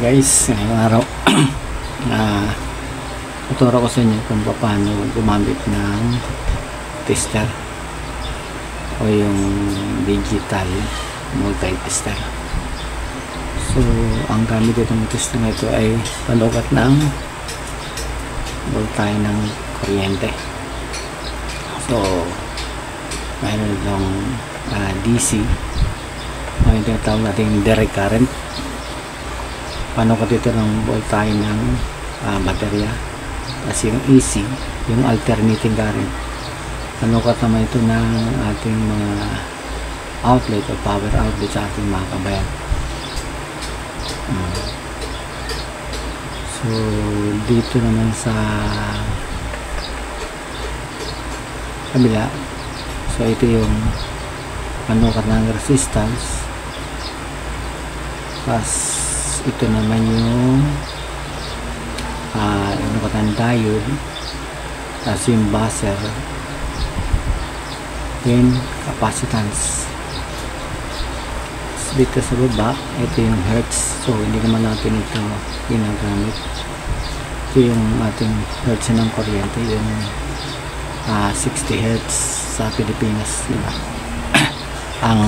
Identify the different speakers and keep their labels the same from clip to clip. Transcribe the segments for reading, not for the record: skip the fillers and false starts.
Speaker 1: guys, ngayong araw tuturo ko sa inyo kung paano gumamit ng tester o yung digital multi-tester. So ang gamit itong tester na ito ay panukat ng voltahe ng kuryente. So mayroon itong DC o yung tinatawag natin direct current. Panukat ito ng voltahe ng baterya, kasi yung AC, yung alternating current. Panukat naman ito ng ating mga outlet o power outlet sa ating mga kabayan. So dito naman sa kabila, so ito yung panukat ng resistance, pas ito naman yung panukat ng diode, tapos yung buzzer, then capacitance. Dito sa baba, ito yung hertz. So hindi naman natin ito ginagamit. Ito yung ating hertz ng kuryente, yung 60 hertz sa Pilipinas, diba? Ang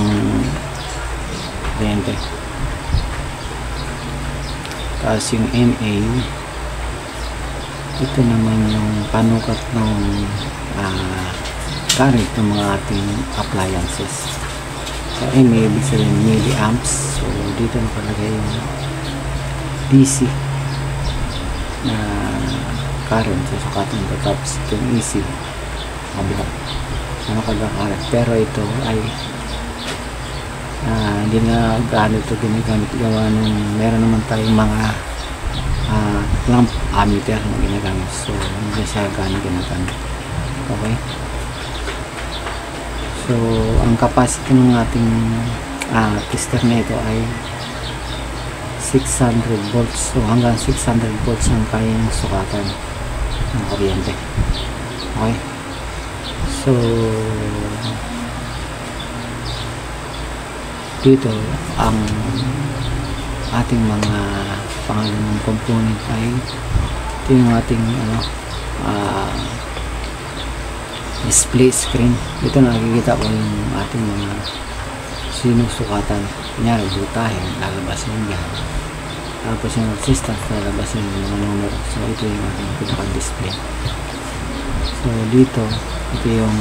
Speaker 1: kuryente. Tapos yung MA, ito naman yung panukat ng current ng mga ating appliances. So MA ibig sabihin milliamps. So dito nakalagay yung DC na current. So sukatan ito. Tapos ito yung AC, kabila, nakalagay current. Pero ito ay hindi na gaano ito ginagamit, gawa nung meron naman tayong mga lamp ammeter na ginagamit. So hindi siya gaano ginagamit. Okay, so ang capacity ng ating tester na ito ay 600 volts. So hanggang 600 volts ang kayang sukatan ng kuryente. Okay, so dito ang ating mga pangalang component ay ito yung ating display screen. Dito nakikita ko yung ating mga sinusukatan. Kunyari voltahe, lalabasin yan, tapos yung resistance, lalabasin yung mga numero. So ito yung ating pinaka display. So dito, ito yung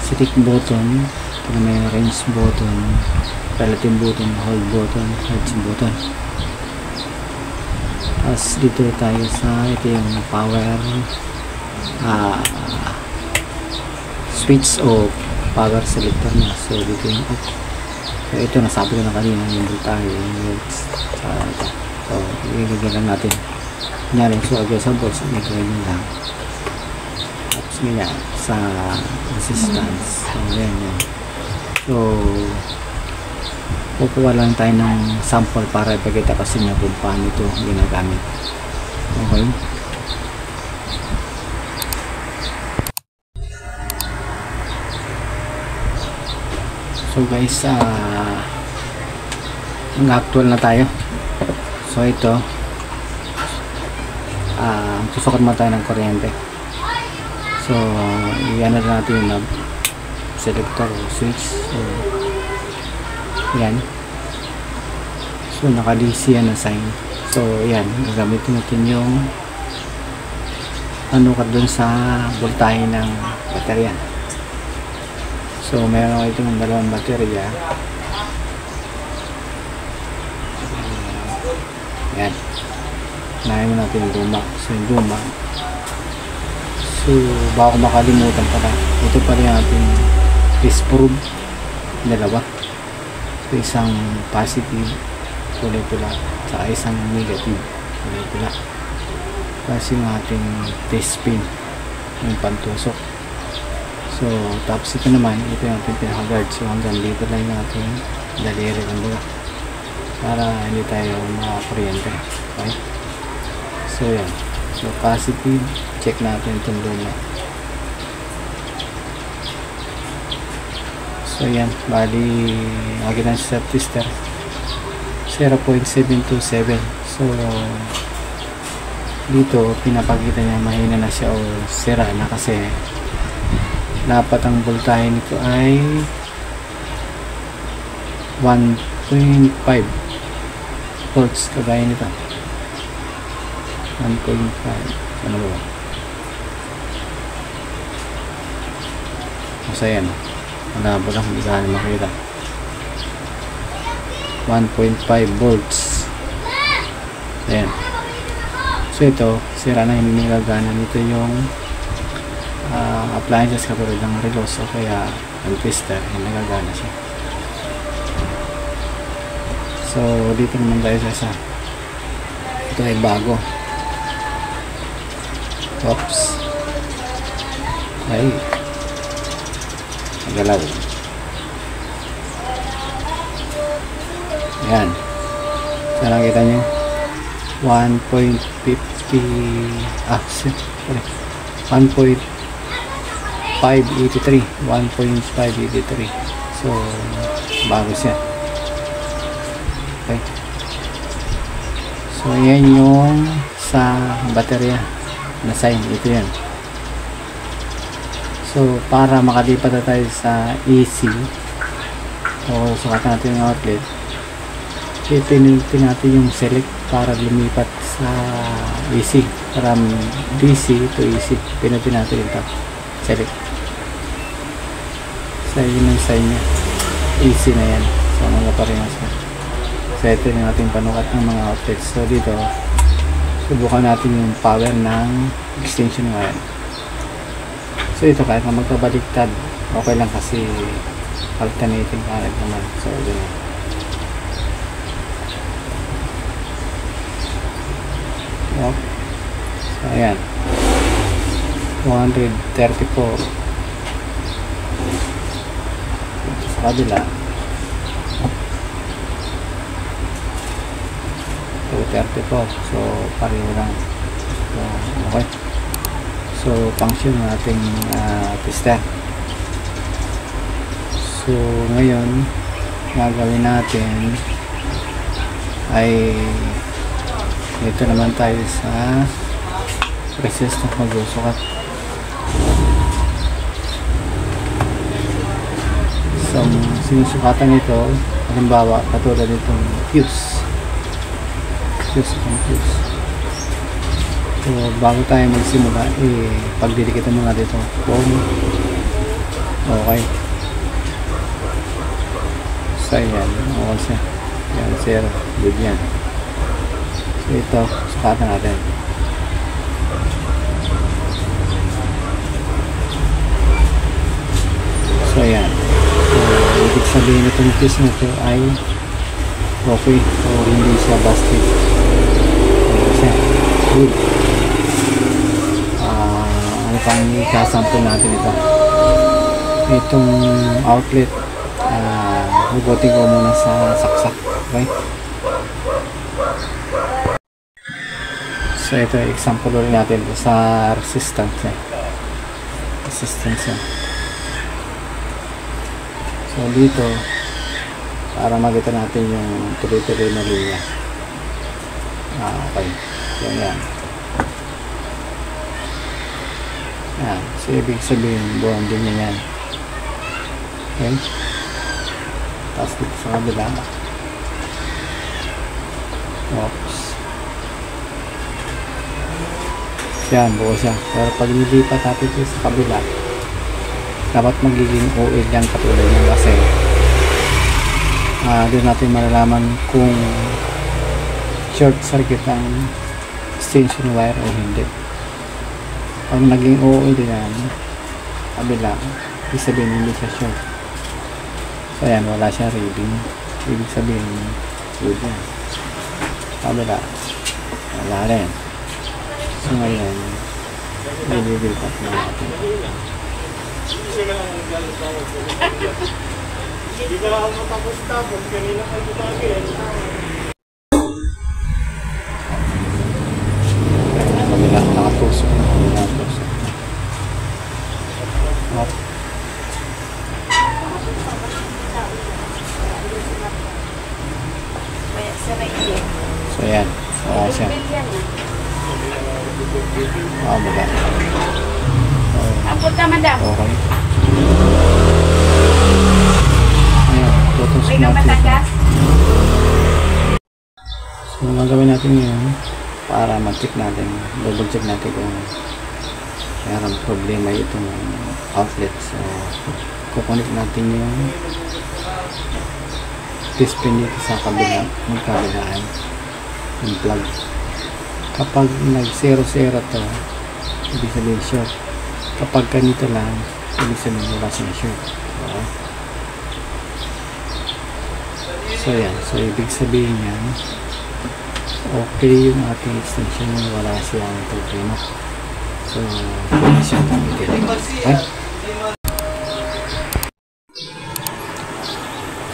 Speaker 1: stick button, may range button, relative button, hold button, hertz button. Tapos dito tayo sa ito yung power switch o power selector niya. So dito yung off. So ito nasabi ko na kanina yung voltahe, yung volts sa ito. So ilagay lang natin. Kunyari so agad sa volts, ilagay lang. Tapos ganyan sa resistance. So yan. So kukuha lang tayo ng sample para ipakita kasi nyo kung paano ito ginagamit. Okay, so guys, actual na tayo. So ito, susukat mo tayo ng kuryente. So iyan na natin yung selector o switch. So yan, so naka DC yan na sign. So yan, gagamitin natin yung panukat dun sa voltahe ng baterya. So meron ako itong dalawang baterya. Yan, nahin natin yung luma. So yung luma, so baka makalimutan pala, ito pa rin ating disprove, dalawa. So isang positive kulay pula, saka isang negative kulay pula. Tapos yung ating test pin, yung pantusok. So tapos ito naman, ito yung ating pinaka-guard. So hanggang dito lang yung ating daliri ng buka para hindi tayo makakuryente. Okay, so yan. So positive, check natin itong luma. So yan, bali lagi na sa tester. 0.727. So dito pinapakita niya mahina na siya o sira na kasi dapat ang voltahe nito ay 1.5 volts kagaya nito. 1.5 ano ba? Kasi yan malabo lang, hindi ka makita. 1.5 volts. Ayan. So ito, sira na, hindi nagagana. Nito yung appliances katulad ng relos o kaya ang twister, hindi nagagana siya. So dito naman tayo sa isa. Ito ay bago. Oops. Ay. Nagalaw. Ayan. So nakita nyo 1.50 sorry 1.583 so bago siya. Okay, so yan yung sa baterya na sign, ito yan. So para makalipat na tayo sa AC o sukat natin yung outlet, pipilitin natin yung select para lumipat sa AC, from DC to AC. Pinutin natin ito, select. So yun yung sign nya, AC na yan. So magaparehas na. So ito yung ating panukat ng mga outlets. So dito subukan natin yung power ng extension wire. So ito kahit na magkabaliktad okay lang kasi alternating current naman. So ganyan. So ayan, 234 sa kabila, 234. So pareho lang. So okay, so function ng ating tester. So ngayon gagawin natin ay dito naman tayo sa resistance magsusukat. So sinusukatan nito halimbawa katulad nitong fuse. So bago tayo magsimula pagdidikitan muna dito kung okay. So yan, okay siya. Yan, zero, good yan. So ito, sukatan natin. So yan. So ibig sabihin itong fuse nito ay okay o hindi siya busted. Okay siya, good. Ano pang ikasample natin ito, itong outlet, hugutin ko muna sa saksak. Okay, so ito example ulit natin sa resistance yan. So dito para makita natin yung tuloy-tuloy na linya. Okay, so yan. Yan, so ibig sabihin buwan din niya yan. Okay, tapos dito sa kabila, oops, yan, buo siya. Pero pag nilipat natin dito sa kabila, dapat magiging OL yan katulad yan kasi doon natin malalaman kung short circuit ang extension wire o hindi. Pag naging OL yan kabila, ibig sabihin hindi siya short. So ayan, wala siya reading, ibig sabihin good yan. Kabila wala rin. So ngayon i-build-up na natin. Hindi ka lang matapos-tapos kanina ka gumagin. Kabila, nakatusok na.
Speaker 2: Kaya sir, madam.
Speaker 1: Okay. Ayan, tutos
Speaker 2: May
Speaker 1: natin.
Speaker 2: matagas.
Speaker 1: So, gagawin natin yun para mag-check natin, double check natin kung mayroong problema itong outlet. So, kukunik natin yung display nito sa kabila, yung kabilaan, yung plug. Kapag nag-0-0 to, ibig sabihin short. Kapag ganito lang, ibig sabihin wala siyang short. So yan, so ibig sabihin yan, okay yung ating extension, wala siyang problema. So pwede siyang gamitin. Okay?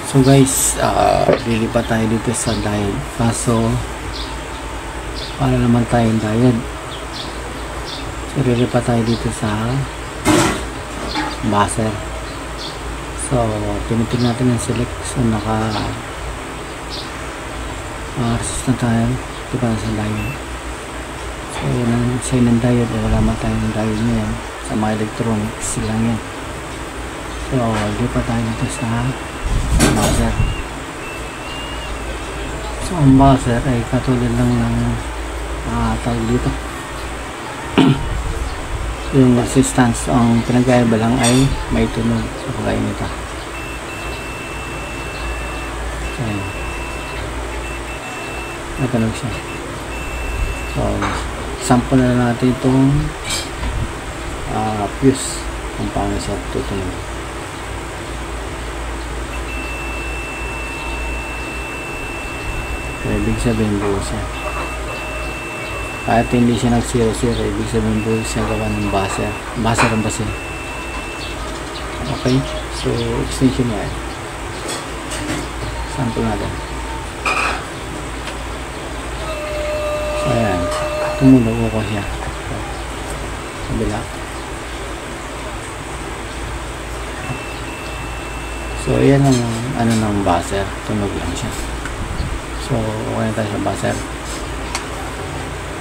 Speaker 1: So guys, lilipat tayo dito sa diode. Kaso para naman tayong diode, so lilipat tayo dito sa buzzer. So tinitig natin ang select. So naka resistant tayo dito pa sa diode. So yun ang sign ng diode. Wala man tayong diode ngayon sa mga electronics lang yan. So lilipat tayo dito sa buzzer. So ang buzzer ay katulad lang ng tawag dito. Yung resistance, ang pinagkaiba lang ay may tunog. So kagaya nito. So may tunog siya. So sample na natin itong fuse kung paano siya tutunog. So ibig sabihin buo siya. Kahit hindi siya nag-0-0, ibig sabihin buo siya gawa ng buzzer. Buzzer ang base. Okay, so extension yan. Sample natin. So ayan, tumunog ko siya. Kabila. So ayan ang ano ng buzzer, tunog lang siya. So okay tayo sa buzzer.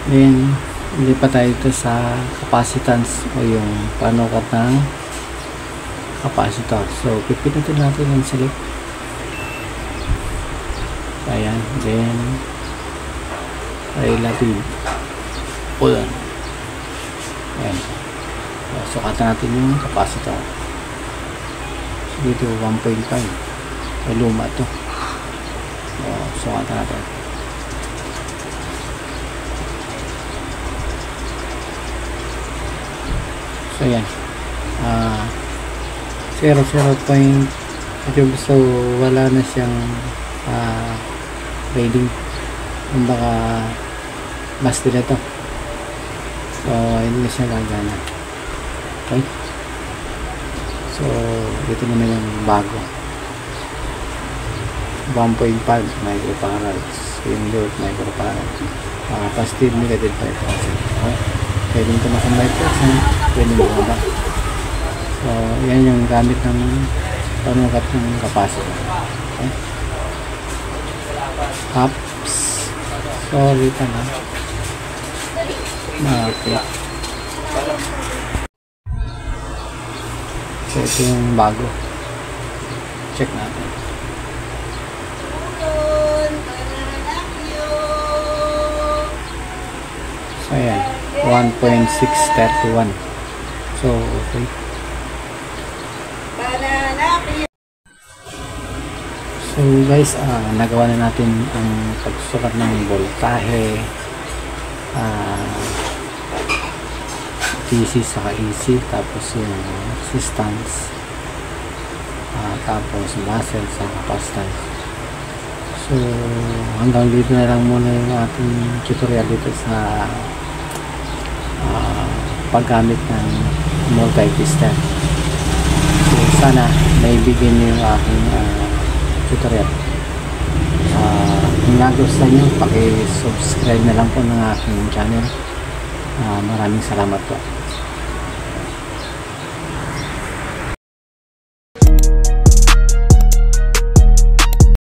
Speaker 1: Then lipat tayo dito sa capacitance o yung panukat ng capacitor. So pipinutin natin yung select. Ayan, then relative pull. Ayan, so sukatan natin yung capacitor. So dito 1.5, ay luma to. So sukatan natin. So yan, 0.0 point. So wala na siyang reading. Baka basta nito. So hindi na siya gagana. Okay. So dito naman yung bago, 1.5 microfarads, yung load microfarads, positive, negative 5%. Okay. Pwede ito nasa 5%, pwede mo ba? So yan yung gamit ng panukat ng capacitor. Okay. Ups, sorry ka na. Okay. So ito yung bago. Check natin. So ayan, 1.631. So okay. So guys, nagawa na natin ang pagsukat ng voltahe, DC sa AC, tapos yung resistance, tapos buzzer sa capacitance. So hanggang dito na lang muna yung ating tutorial dito sa paggamit ng multi-piston. So sana naibigyan niyo yung aking tutorial. Kung nagustuhan nyo, paki-subscribe na lang po ng aking channel. Maraming salamat po.